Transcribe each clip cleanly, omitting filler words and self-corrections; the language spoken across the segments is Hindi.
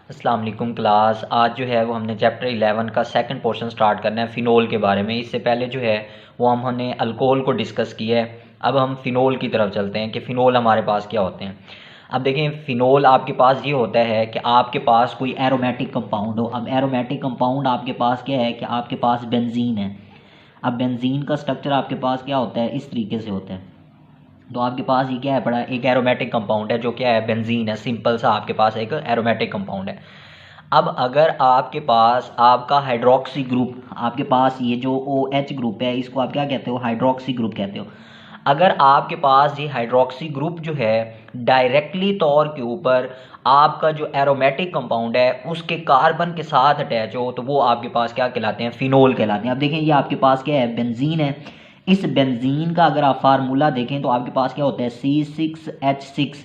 अस्सलाम वालेकुम क्लास। आज जो है वो हमने चैप्टर 11 का सेकंड पोर्शन स्टार्ट करना है फ़िनोल के बारे में। इससे पहले जो है वो हमने अल्कोहल को डिस्कस किया है। अब हम फ़िनोल की तरफ चलते हैं कि फ़िनोल हमारे पास क्या होते हैं। अब देखें, फ़िनोल आपके पास ये होता है कि आपके पास कोई एरोमेटिक कंपाउंड हो। अब एरोमेटिक कंपाउंड आपके पास क्या है कि आपके पास बेंजीन है। अब बेंजीन का स्ट्रक्चर आपके पास क्या होता है, इस तरीके से होता है। तो आपके पास ये क्या है पड़ा, एक एरोमेटिक कंपाउंड है जो क्या है, बेंजीन है। सिंपल सा आपके पास एक एरोमेटिक कंपाउंड है। अब अगर आपके पास आपका हाइड्रोक्सी ग्रुप, आपके पास ये जो OH ग्रुप है, इसको आप क्या कहते हो, हाइड्रोक्सी ग्रुप कहते हो। अगर आपके पास ये हाइड्रोक्सी ग्रुप जो है डायरेक्टली तौर के ऊपर आपका जो एरोमेटिक कंपाउंड है उसके कार्बन के साथ अटैच हो, तो वो आपके पास क्या कहलाते हैं, फिनोल कहलाते हैं। अब देखें, ये आपके पास क्या है, बेंजीन है। इस बेंजीन का अगर आप फार्मूला देखें तो आपके पास क्या होता है, C6H6।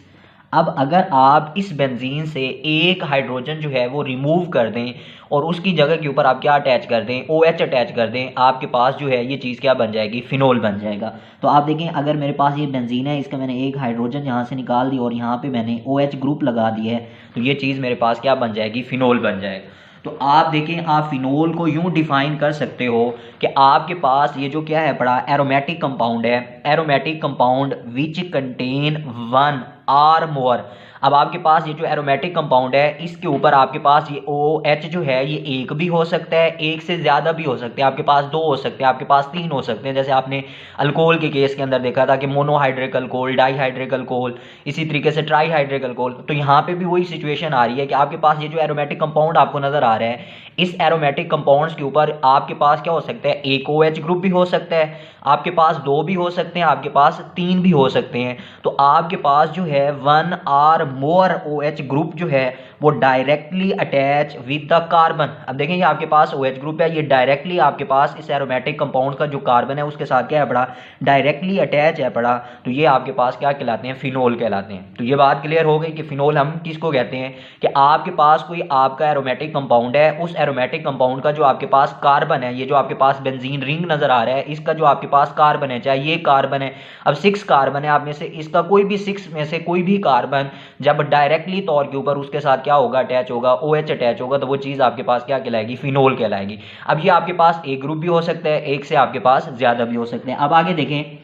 अब अगर आप इस बेंजीन से एक हाइड्रोजन जो है वो रिमूव कर दें और उसकी जगह के ऊपर आप क्या अटैच कर दें, OH अटैच कर दें, आपके पास जो है ये चीज़ क्या बन जाएगी, फिनोल बन जाएगा। तो आप देखें, अगर मेरे पास ये बेंजीन है, इसका मैंने एक हाइड्रोजन यहाँ से निकाल दी और यहाँ पे मैंने OH ग्रुप लगा दिया है, तो ये चीज़ मेरे पास क्या बन जाएगी, फिनोल बन जाएगा। तो आप देखें, आप फिनोल को यूं डिफाइन कर सकते हो कि आपके पास ये जो क्या है बड़ा एरोमेटिक कंपाउंड है, aromatic compound which contain one or more. अब आपके पास ये जो एरोमेटिक कंपाउंड है इसके ऊपर आपके पास ये OH जो है ये एक भी हो सकता है, एक से ज़्यादा भी हो सकते हैं, आपके पास दो हो सकते हैं, आपके पास तीन हो सकते हैं। जैसे आपने अल्कोहल के केस के अंदर देखा था कि मोनोहाइड्रिक अल्कोहल, डाईहाइड्रिक अल्कोहल, इसी तरीके से ट्राईहाइड्रिक अल्कोहल। तो यहाँ पे भी वही सिचुएशन आ रही है कि आपके पास ये जो एरोमेटिक कंपाउंड आपको नजर आ रहा है, इस एरोमेटिक कंपाउंड्स के ऊपर आपके पास क्या हो सकता है, एक OH ग्रुप भी हो सकता है, आपके पास दो भी हो सकते हैं, आपके पास तीन भी हो सकते हैं। तो आपके पास जो है one or more OH group जो है वो directly attach with the carbon. अब देखें, ये आपके पास OH ग्रुप है, ये डायरेक्टली आपके पास इस एरोमेटिक कंपाउंड का जो कार्बन है उसके साथ क्या है पड़ा, डायरेक्टली अटैच है पड़ा। तो ये आपके पास क्या कहलाते हैं, फिनोल कहलाते हैं। तो ये बात क्लियर हो गई कि फिनोल हम किसको कहते हैं, कि आपके पास कोई आपका एरोमेटिक कंपाउंड है, उस एरोमेटिक कंपाउंड का जो आपके पास कार्बन है, ये जो आपके पास बेंजीन रिंग नजर आ रहा है, इसका जो आपके पास कार्बन है, चाहे ये कार्बन है, अब 6 कार्बन है, आप में से इसका कोई भी 6 में से कोई भी कार्बन जब डायरेक्टली तौर के ऊपर उसके साथ क्या होगा, अटैच होगा, OH अटैच होगा, तो वो चीज आपके पास क्या कहलाएगी, फिनोल कहलाएगी। अब ये आपके पास एक ग्रुप भी हो सकता है, एक से आपके पास ज्यादा भी हो सकते हैं। अब आगे देखें,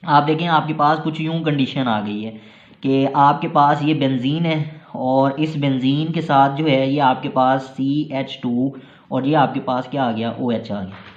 आप देखें आपके पास कुछ यूं कंडीशन आ गई है कि आपके पास ये बेंजीन है और इस बेंजीन के साथ जो है ये आपके पास CH2 और ये आपके पास क्या आ गया, OH आ गया।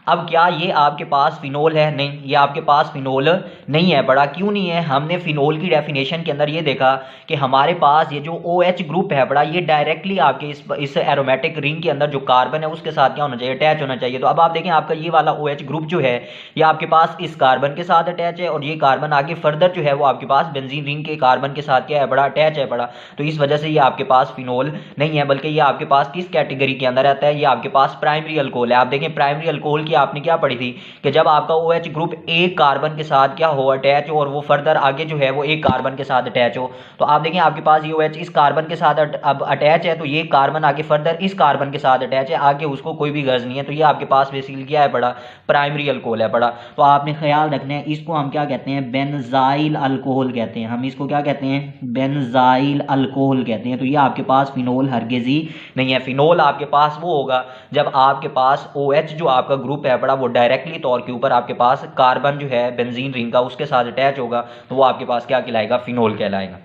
अब क्या ये आपके पास फिनोल है? नहीं, ये आपके पास फिनोल नहीं है बड़ा। क्यों नहीं है? हमने फिनोल की डेफिनेशन के अंदर ये देखा कि हमारे पास ये जो OH ग्रुप है बड़ा, ये डायरेक्टली आपके इस एरोमेटिक रिंग के अंदर जो कार्बन है उसके साथ क्या होना चाहिए, अटैच होना चाहिए। तो अब आप देखें, आपका ये वाला OH ग्रुप जो है ये आपके पास इस कार्बन के साथ अटैच है और ये कार्बन आगे फर्दर जो है वो आपके पास बेंजीन रिंग के कार्बन के साथ क्या है बड़ा, अटैच है बड़ा। तो इस वजह से ये आपके पास फिनोल नहीं है, बल्कि ये आपके पास किस कैटेगरी के अंदर आता है, ये आपके पास प्राइमरी अल्कोहल है। आप देखें, प्राइमरी अल्कोहल की आपने क्या पढ़ी थी कि जब आपका OH ग्रुप एक कार्बन के साथ क्या हो, अटैच हो, और वो फर्दर आगे जो है वो एक कार्बन के साथ अटैच हो। तो आप देखें, आपके पास ये OH इस कार्बन के साथ अब अटैच है, तो ये कार्बन आगे फर्दर इस कार्बन के साथ अटैच है, आगे उसको कोई भी गर्ज नहीं है। तो ये आपके पास बेसिकली क्या है बड़ा, प्राइमरी अल्कोहल है बड़ा। तो आपने ख्याल रखना है, इसको हम क्या कहते हैं, बेंजाइल अल्कोहल कहते हैं। हम इसको क्या कहते हैं, बेंजाइल अल्कोहल कहते हैं। तो ये आपके पास फिनोल हरगिज ही नहीं है। फिनोल आपके पास वो होगा जब आपके पास OH जो आपका ग्रुप है बड़ा वो डायरेक्टली तौर के ऊपर आपके पास कार्बन जो है बेंजीन रिंग का उसके साथ अटैच होगा, तो वो आपके पास क्या कहलाएगा, फिनोल कहलाएगा।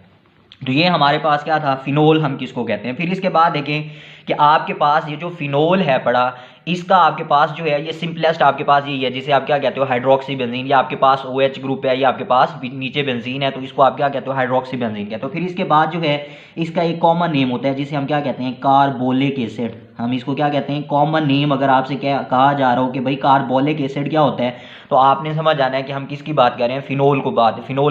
तो ये हमारे पास क्या था, फिनोल हम किसको कहते हैं। फिर इसके बाद देखें कि आपके पास ये जो फिनोल है पड़ा, इसका आपके पास जो है ये सिंपलेस्ट आपके पास यही है, जिसे आप क्या कहते हो, हाइड्रोक्सी बेंजीन। ये आपके पास OH ग्रुप है, ये आपके पास नीचे बेंजीन है, तो इसको आप क्या कहते हो, हाइड्रोक्सी बेंजीन कहते हो। फिर इसके बाद जो है इसका एक कॉमन नेम होता है जिसे हम क्या कहते हैं, कार्बोलिक एसिड। हम इसको क्या कहते हैं, कॉमन नेम। अगर आपसे क्या कहा जा रहा हो कि भाई कार्बोलिक एसिड क्या होता है, तो आपने समझ आना है कि हम किसकी बात कर रहे हैं, फिनोल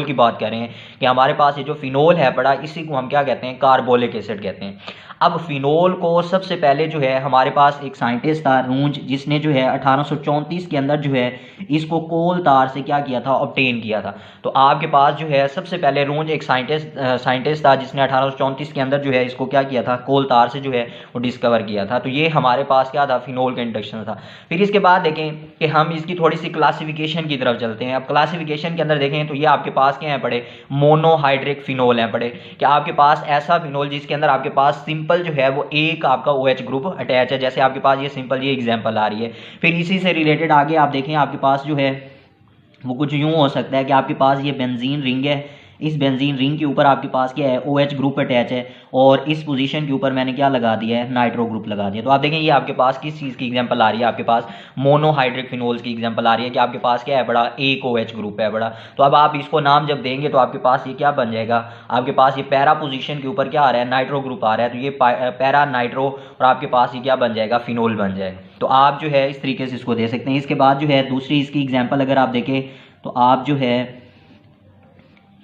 की बात कर रहे हैं कि हमारे पास ये जो फिनोल है बड़ा, इसी को हम क्या कहते हैं, कार्बोलिक एसिड कहते हैं। अब फिनोल को सबसे पहले जो है हमारे पास एक साइंटिस्ट था, रूंज, जिसने जो है 1834 के अंदर जो है इसको कोल तार से क्या किया था, ऑब्टेन किया था। तो आपके पास जो है सबसे पहले रूंज एक साइंटिस्ट था जिसने 1834 के अंदर जो है इसको क्या किया था, कोल तार से जो है वो डिस्कवर किया था। तो ये हमारे पास क्या था, फिनोल का इंट्रोडक्शन था। फिर इसके बाद देखें कि हम इसकी थोड़ी सी क्लासिफिकेशन की तरफ चलते हैं। अब क्लासिफिकेशन के अंदर देखें तो ये आपके पास क्या है पड़े, मोनोहाइड्रिक फिनोल है पड़े, कि आपके पास ऐसा फिनोल जिसके अंदर आपके पास सिंपल जो है वो एक आपका OH ग्रुप अटैच है, जैसे आपके पास ये सिंपल ये एग्जांपल आ रही है। फिर इसी से रिलेटेड आगे आप देखें आपके पास जो है वो कुछ यूं हो सकता है कि आपके पास ये बेंजीन रिंग है, इस बेंजीन रिंग के ऊपर आपके पास क्या है, OH ग्रुप अटैच है, और इस पोजीशन के ऊपर मैंने क्या लगा दिया है, नाइट्रो ग्रुप लगा दिया। तो आप देखें ये आपके पास किस चीज़ की एग्जांपल आ रही है, आपके पास मोनोहाइड्रिक फिनोल्स की एग्जांपल आ रही है कि आपके पास क्या है बड़ा, एक OH ग्रुप है बड़ा। तो अब आप इसको नाम जब देंगे तो आपके पास ये क्या बन जाएगा, आपके पास ये पैरा पोजीशन के ऊपर क्या आ रहा है, नाइट्रो ग्रुप आ रहा है, तो ये पैरा नाइट्रो, और आपके पास ये क्या बन जाएगा, फिनोल बन जाएगा। तो आप जो है इस तरीके से इसको दे सकते हैं। इसके बाद जो है दूसरी इसकी एग्जाम्पल अगर आप देखें तो आप जो है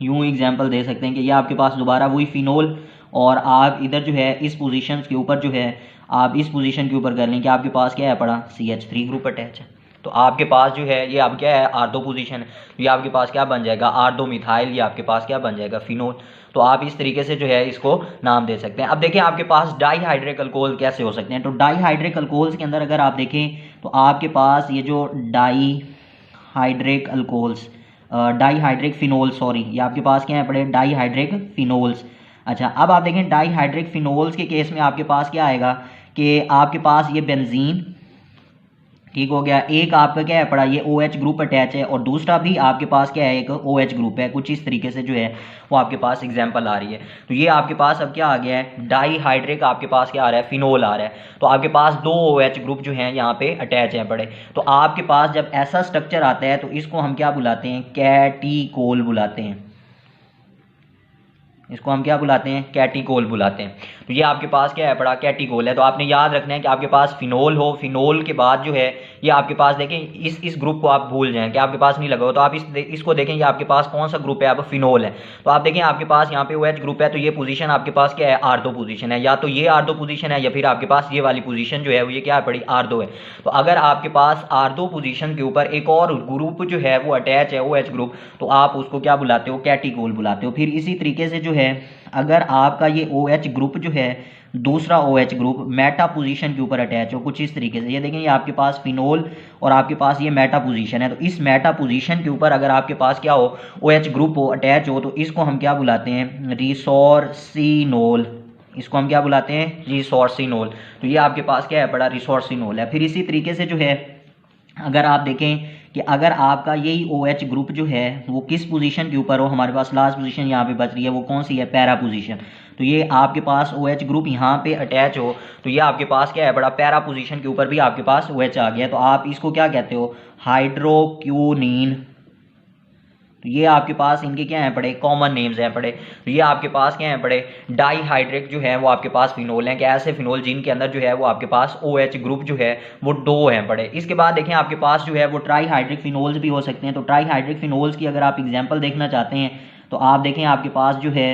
यूं एग्जांपल दे सकते हैं कि ये आपके पास दोबारा वही फिनोल, और आप इधर जो है इस पोजीशन के ऊपर जो है आप इस पोजीशन के ऊपर कर लें कि आपके पास क्या है पड़ा, CH3 ग्रुप अटैच है। तो आपके पास जो है ये अब क्या है, आर्दो पोजीशन, ये आपके पास क्या बन जाएगा, आर्दो मिथाइल, ये आपके पास क्या बन जाएगा, फिनोल। तो आप इस तरीके से जो है इसको नाम दे सकते हैं। अब देखें आपके पास डाईहाइड्रिक अल्कोहल कैसे हो सकते हैं। तो डाईहाइड्रिक अल्कोहल्स के अंदर अगर आप देखें तो आपके पास ये जो dihydric alcohols, dihydric phenol, sorry ये आपके पास क्या है पड़े, डाईहाइड्रिक फिनोल्स। अच्छा अब आप देखें डाईहाइड्रिक फिनोल्स के केस में आपके पास क्या आएगा कि आपके पास ये बेंजीन ठीक हो गया, एक आपका क्या है पड़ा, ये OH ग्रुप अटैच है, और दूसरा भी आपके पास क्या है, एक OH ग्रुप है। कुछ इस तरीके से जो है वो आपके पास एग्जांपल आ रही है। तो ये आपके पास अब क्या आ गया है, डाईहाइड्रिक आपके पास क्या आ रहा है, फिनोल आ रहा है। तो आपके पास दो OH ग्रुप जो हैं यहाँ पे अटैच हैं पड़े। तो आपके पास जब ऐसा स्ट्रक्चर आता है तो इसको हम क्या बुलाते हैं, कैटीकोल बुलाते हैं। इसको हम क्या बुलाते हैं, कैटीकोल बुलाते हैं। तो ये आपके पास क्या है पड़ा, कैटीकोल है। तो आपने याद रखना है कि आपके पास फिनोल हो, फिनोल के बाद जो है ये आपके पास देखें इस ग्रुप को आप भूल जाएं कि आपके पास नहीं लगा हो, तो आप इसको देखें ये आपके पास कौन सा ग्रुप है, अब फिनोल है। तो आप देखें आपके पास यहाँ पे OH ग्रुप है, तो ये पोजीशन आपके पास क्या है, आर्दो पोजीशन है, या तो ये आर्दो पोजीशन है या फिर आपके पास ये वाली पोजीशन जो है वो ये क्या है पड़ी, आर्दो है। तो अगर आपके पास आर्दो पोजीशन के ऊपर एक और ग्रुप जो है वो अटैच है, OH ग्रुप, तो आप उसको क्या बुलाते हो, कैटीकोल बुलाते हो। फिर इसी तरीके से जो है अगर आपका ये OH ग्रुप जो है दूसरा OH ग्रुप मेटा पोजीशन के ऊपर अटैच हो, कुछ इस तरीके से, ये देखें ये आपके पास फिनोल और आपके पास ये मेटा पोजीशन है, तो इस मेटा पोजीशन के ऊपर अगर आपके पास क्या हो, OH ग्रुप हो, अटैच हो, तो इसको हम क्या बुलाते हैं, रिसोर्सिनोल। इसको हम क्या बुलाते हैं, रिसोर्सिनोल। तो ये आपके पास क्या है बड़ा, रिसोर्सिनोल है। फिर इसी तरीके से जो है अगर आप देखें कि अगर आपका यही OH ग्रुप जो है वो किस पोजीशन के ऊपर हो, हमारे पास लास्ट पोजीशन यहाँ पे बच रही है, वो कौन सी है, पैरा पोजीशन। तो ये आपके पास OH ग्रुप यहाँ पे अटैच हो, तो ये आपके पास क्या है बड़ा, पैरा पोजीशन के ऊपर भी आपके पास OH आ गया। तो आप इसको क्या कहते हो, हाइड्रोक्यूनीन। तो ये आपके पास इनके क्या हैं पड़े, कॉमन नेम्स हैं पड़े। तो ये आपके पास क्या हैं पड़े, डाईहाइड्रिक जो है वो आपके पास फिनोल हैं, कि ऐसे फिनोल जिनके अंदर जो है वो आपके पास OH ग्रुप जो है वो 2 हैं पड़े। इसके बाद देखें आपके पास जो है वो ट्राईहाइड्रिक फिनोल्स भी हो सकते हैं। तो ट्राईहाइड्रिक फिनोल्स की अगर आप एग्जाम्पल देखना चाहते हैं तो आप देखें आपके पास जो है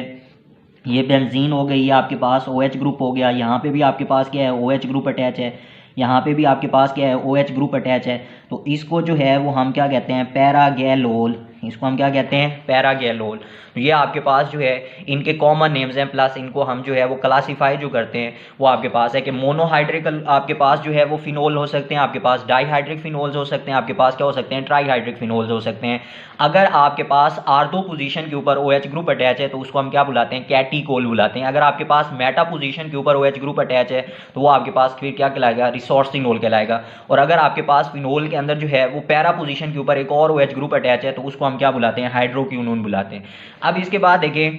ये बेंजीन हो गई, ये आपके पास OH ग्रुप हो गया, यहाँ पे भी आपके पास क्या है, OH ग्रुप अटैच है, यहाँ पे भी आपके पास क्या है, OH ग्रुप अटैच है। तो इसको जो है वो हम क्या कहते हैं, पैरागैलोल। इसको हम क्या कहते हैं, पैरागैलोल। तो ये आपके पास जो है इनके कॉमन नेम्स हैं, प्लस इनको हम जो है वो क्लासीफाई जो करते हैं वो आपके पास है कि मोनोहाइड्रिक आपके पास जो है वो फिनोल हो सकते हैं, आपके पास डाईहाइड्रिक फिनोल्स हो सकते हैं, आपके पास क्या हो सकते हैं, ट्राईहाइड्रिक फिनोल्स हो सकते हैं। अगर आपके पास आर्दो पोजीशन के ऊपर OH ग्रुप अटैच है तो उसको हम क्या बुलाते हैं, कैटीकोल बुलाते हैं। अगर आपके पास मेटा पोजीशन के ऊपर OH ग्रुप अटैच है तो वो आपके पास फिर क्या कहलाएगा, रिसोर्सिनोल कहलाएगा। और अगर आपके पास फिनोल के अंदर जो है वो पैरा पोजीशन के ऊपर एक और OH ग्रुप अटैच है तो उसको हम क्या बुलाते हैं, हाइड्रोक्यूनोन बुलाते हैं। अब इसके बाद देखिए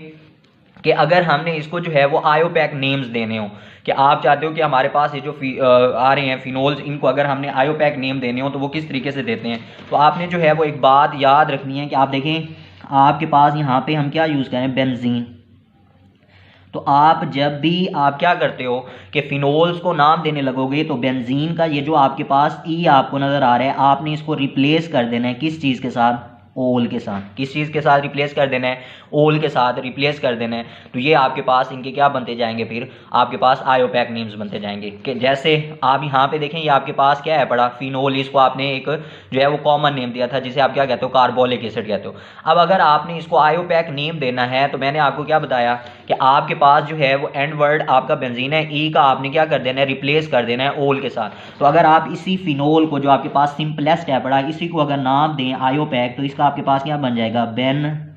कि अगर हमने इसको जो है वो आयोपैक नेम्स देने हो, कि आप चाहते हो कि हमारे पास ये जो आ रहे हैं फिनोल्स, इनको अगर हमने आयोपैक नेम देने हो तो वो किस तरीके से देते हैं। तो आपने जो है वो एक बात याद रखनी है कि आप देखें आपके पास यहाँ पे हम क्या यूज़ करें, बेंजीन। तो आप जब भी आप क्या करते हो कि फिनोल्स को नाम देने लगोगे तो बेंजीन का ये जो आपके पास ई आपको नज़र आ रहा है, आपने इसको रिप्लेस कर देना है किस चीज़ के साथ, ओल के साथ। किस चीज़ के साथ रिप्लेस कर देना है? ओल के साथ रिप्लेस कर देना है। तो ये आपके पास इनके क्या बनते जाएंगे, फिर आपके पास आयोपैक नेम्स बनते जाएंगे। कि जैसे आप यहाँ पे देखें, ये आपके पास क्या है पड़ा, फिनोल, इसको आपने एक जो है वो कॉमन नेम दिया था जिसे आप क्या कहते हो, कार्बोलिक एसिड कहते हो। अब अगर आपने इसको आयोपैक नेम देना है तो मैंने आपको क्या बताया कि आपके पास जो है वो एंड वर्ड आपका बेंजीन है, ई का आपने क्या कर देना है, रिप्लेस कर देना है ओल के साथ। तो अगर आप इसी फिनोल को जो आपके पास सिंपलेस्ट है पड़ा, इसी को अगर नाम दें आयोपैक, तो इसका आपके पास क्या बन जाएगा, बेंजीनोल।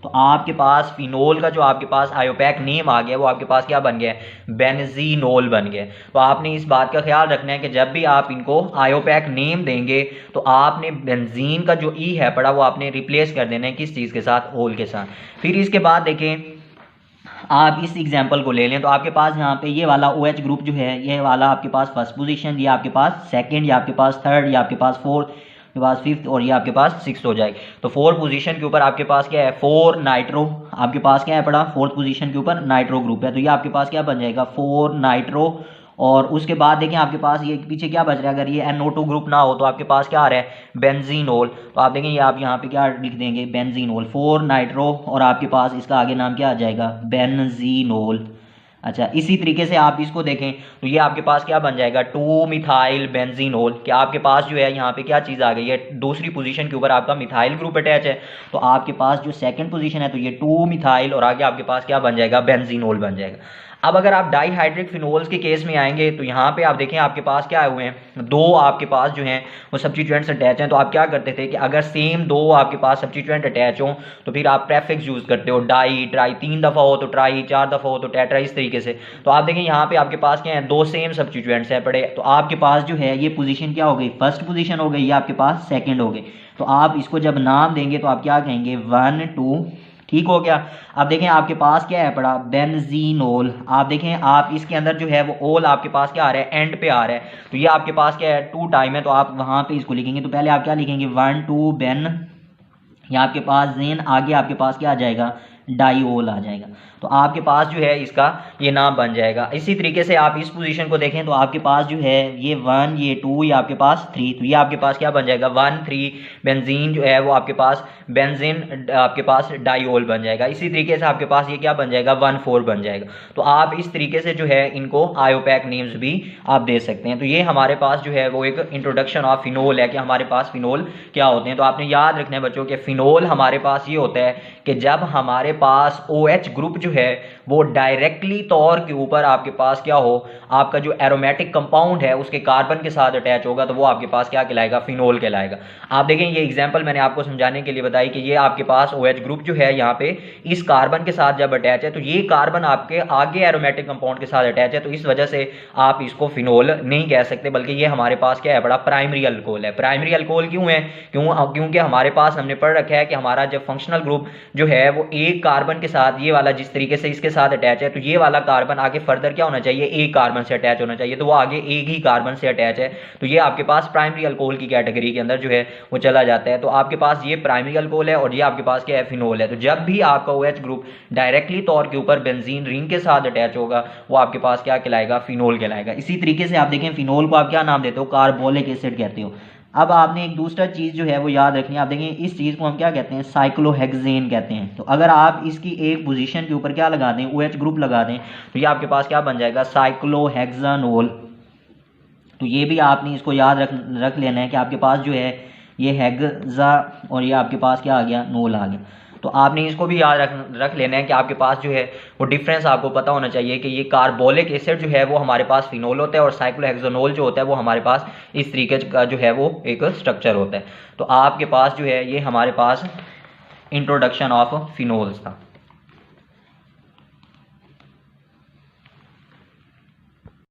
तो आपके पास फिनोल का जो आपके पास आयोपैक नेम आ गया वो आपके पास क्या बन गया है, बेंजीनोल बन गया। तो आपने इस बात का ख्याल रखना है कि जब भी आप इनको आयोपैक नेम देंगे तो आपने बेंजीन का जो ई है पड़ा वो आपने रिप्लेस कर देना है किस चीज़ के साथ, ओल के साथ। फिर इसके बाद देखें, आप इस एग्जाम्पल को ले लें तो आपके पास यहाँ पे ये वाला OH ग्रुप जो है, ये वाला आपके पास फर्स्ट पोजीशन, ये आपके पास सेकंड, ये आपके पास थर्ड, ये आपके पास फोर्थ, के पास फिफ्थ और ये आपके पास सिक्स्थ हो जाएगी। तो फोर्थ पोजीशन के ऊपर आपके पास क्या है, 4 नाइट्रो, आपके पास क्या है पड़ा, फोर्थ पोजीशन के ऊपर नाइट्रो ग्रुप है। तो ये आपके पास क्या बन जाएगा, 4 नाइट्रो। और उसके बाद देखें आपके पास ये पीछे क्या बच रहा है, अगर ये NO2 ग्रुप ना हो तो आपके पास क्या आ रहा है, बेंजीनोल। तो आप देखें ये आप यहाँ पे क्या लिख देंगे, बेंजीनोल, 4 नाइट्रो और आपके पास इसका आगे नाम क्या आ जाएगा, बेंजीनोल। अच्छा, इसी तरीके से आप इसको देखें तो ये आपके पास क्या बन जाएगा, 2 मिथाइल बेंजीनोल। कि आपके पास जो है यहाँ पे क्या चीज़ आ गई है, दूसरी पोजीशन के ऊपर आपका मिथाइल ग्रुप अटैच है। तो आपके पास जो सेकंड पोजीशन है तो ये 2 मिथाइल और आगे आपके पास क्या बन जाएगा, बेंजीनोल बन जाएगा। अब अगर आप डाईहाइड्रिक फिनोल्स के केस में आएंगे तो यहाँ पे आप देखें आपके पास क्या आए हुए हैं, 2 आपके पास जो हैं वो सब्स्टिट्यूएंट्स अटैच हैं। तो आप क्या करते थे कि अगर सेम 2 आपके पास सब्स्टिट्यूएंट अटैच हो तो फिर आप प्रेफिक्स यूज़ करते हो, डाई, ट्राई, 3 दफ़ा हो तो ट्राई, 4 दफ़ा हो तो टेट्रा, इस तरीके से। तो आप देखें यहाँ पे आपके पास क्या है, 2 सेम सब्स्टिट्यूएंट्स हैं पड़े। तो आपके पास जो है ये पोजीशन क्या हो गई, फर्स्ट पोजीशन हो गई, ये आपके पास सेकंड हो गई। तो आप इसको जब नाम देंगे तो आप क्या कहेंगे, 1 2, ठीक हो गया। अब देखें आपके पास क्या है पड़ा, बेंजीनोल। आप देखें आप इसके अंदर जो है वो ओल आपके पास क्या आ रहा है, एंड पे आ रहा है। तो ये आपके पास क्या है, 2 टाइम है, तो आप वहां पे इसको लिखेंगे। तो पहले आप क्या लिखेंगे, 1 2 बेन, यहाँ आपके पास जेन, आगे आपके पास क्या आ जाएगा, डाईओल आ जाएगा। तो आपके पास जो है इसका ये नाम बन जाएगा। इसी तरीके से आप इस पोजीशन को देखें तो आपके पास जो है ये 1, ये 2, ये आपके पास 3। तो ये आपके पास क्या बन जाएगा, 1 3 बेंजीन जो है वो आपके पास बेंजीन आपके पास डाईओल बन जाएगा। इसी तरीके से आपके पास ये क्या बन जाएगा, 1 4 बन जाएगा। तो आप इस तरीके से जो है इनको आयोपैक नेम्स भी आप दे सकते हैं। तो ये हमारे पास जो है वो एक इंट्रोडक्शन ऑफ फिनोल है कि हमारे पास फिनोल क्या होते हैं। तो आपने याद रखना है बच्चों कि फिनोल हमारे पास ये होता है कि जब हमारे पास OH ग्रुप जो है वो डायरेक्टली तौर के ऊपर आपके पास क्या हो, आपका जो एरोमेटिक कंपाउंड है उसके कार्बन के साथ अटैच होगा तो वो आपके पास क्या कहलाएगा, फिनोल कहलाएगा। आप देखें ये एग्जांपल मैंने आपको समझाने के लिए बताई कि ये आपके पास OH ग्रुप जो है यहाँ पे इस कार्बन के साथ जब अटैच है तो ये कार्बन आपके आगे एरोमेटिक कंपाउंड के साथ अटैच है। तो इस वजह से आप इसको फिनोल नहीं कह सकते, बल्कि ये हमारे पास क्या है बड़ा, प्राइमरी अल्कोहल है। प्राइमरी अल्कोहल क्यों है, क्योंकि हमारे पास हमने पढ़ रखा है कि हमारा जब फंक्शनल ग्रुप जो है वो एक कार्बन के साथ, ये वाला जिस तरीके से इसके साथ अटैच है, तो ये वाला कार्बन आगे फर्दर क्या होना चाहिए, एक कार्बन से अटैच होना चाहिए। तो वो आगे एक ही कार्बन से अटैच है, तो ये आपके पास प्राइमरी अल्कोहल की कैटेगरी के अंदर जो है वो चला जाता है। तो आपके पास ये प्राइमरी अल्कोहल है और ये आपके पास क्या है, फिनोल है। तो जब भी आपका OH ग्रुप डायरेक्टली तौर के ऊपर बेंजीन रिंग के साथ अटैच होगा वो आपके पास क्या कहलाएगा, फिनोल कहलाएगा। इसी तरीके से आप देखें फिनोल को आप क्या नाम देते हो, कार्बोलिक एसिड कहते हो। अब आपने एक दूसरा चीज़ जो है वो याद रखनी है। आप देखें इस चीज़ को हम क्या कहते हैं, साइक्लोहेक्सेन कहते हैं। तो अगर आप इसकी एक पोजीशन के ऊपर क्या लगा दें, OH ग्रुप लगा दें, तो ये आपके पास क्या बन जाएगा, साइक्लोहेक्सानोल। तो ये भी आपने इसको याद रख लेना है कि आपके पास जो है ये हेक्सा और ये आपके पास क्या आ गया, नोल आ गया। तो आपने इसको भी याद रख लेना है कि आपके पास जो है वो डिफरेंस आपको पता होना चाहिए कि ये कार्बोलिक एसिड जो है वो हमारे पास फिनोल होता है और साइक्लोहेक्सानोल जो होता है वो हमारे पास इस तरीके का जो है वो एक स्ट्रक्चर होता है। तो आपके पास जो है ये हमारे पास इंट्रोडक्शन ऑफ फिनोल्स था।